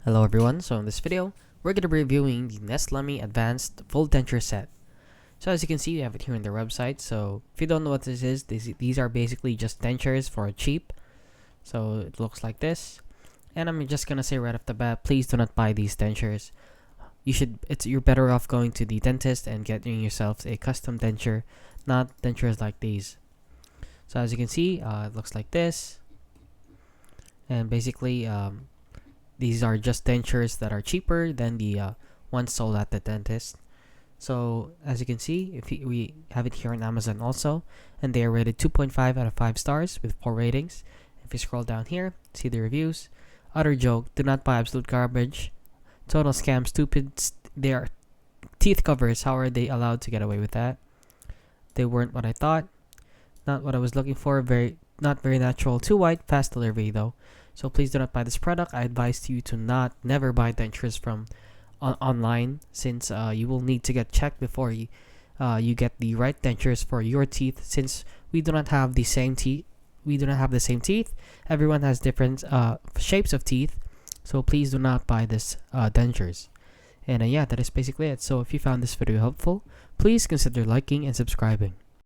Hello everyone, so in this video, we're going to be reviewing the Neslemy Advanced Full Denture Set. So as you can see, we have it here on their website. So if you don't know what this is, these are basically just dentures for cheap. So it looks like this. And I'm just going to say right off the bat, please do not buy these dentures. You're better off going to the dentist and getting yourself a custom denture, not dentures like these. So as you can see, it looks like this. And basically, these are just dentures that are cheaper than the ones sold at the dentist. So as you can see, we have it here on Amazon also, and they are rated 2.5 out of 5 stars with 4 ratings. If you scroll down here, see the reviews. Utter joke, do not buy, absolute garbage, total scam, stupid. They are teeth covers. How are they allowed to get away with that? They weren't what I thought, not what I was looking for. Not very natural. Too white, fast delivery though. So please do not buy this product. I advise you to never buy dentures from online, since you will need to get checked before you get the right dentures for your teeth, since we do not have the same teeth. Everyone has different shapes of teeth. So please do not buy this dentures. And yeah, that is basically it. So if you found this video helpful, please consider liking and subscribing.